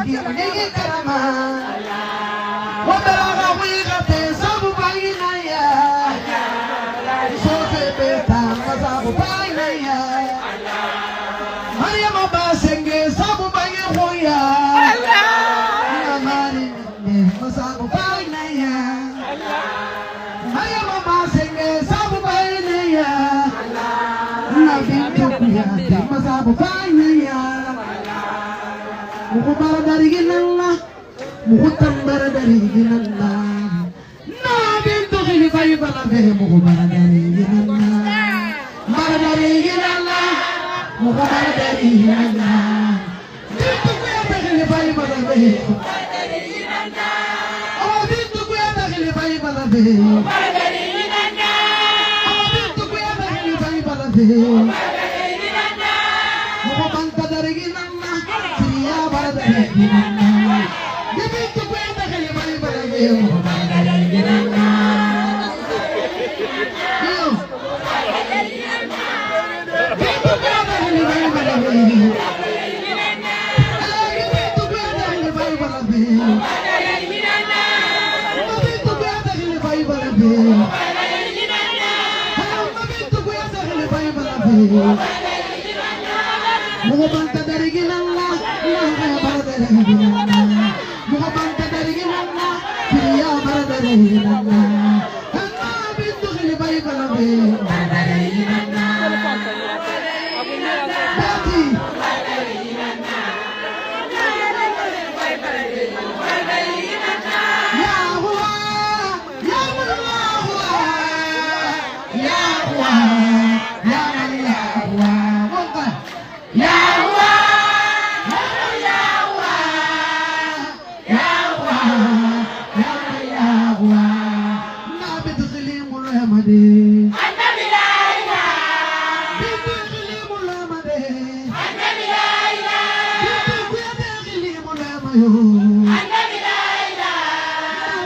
digi karama wadara wiqate sabu bainaya sote beta masabu bainaya Maria mabasenge sabu bainaya hoya Namari masabu bainaya Maria mabasenge sabu bainaya Nabi tukuya masabu bainaya Mukhbar dari ginallah Mukhtambar dari ginallah Nabi tukhili bayi balabe Mukhbar dari ginallah Bar dari ginallah Mukhbar dari ginallah Bintu kuya tukhili bayi balabe Mukhbar dari ginallah Oh bintu kuya tukhili bayi balabe Mukhbar dari ginallah Oh bintu kuya tukhili bayi balabe Mukhbar dari ginallah Mukhbanta dari ginallah Kriya bar dari ginallah Bintu kuya tukhili bayi balabe Mukhbar dari ginallah Mukhbanta dari ginallah bar dari ginallah Mukhbanta dari ginallah Kriya bar dari ginallah Bintu khili bayi balabe bar dari ginallah Annabi la ilaha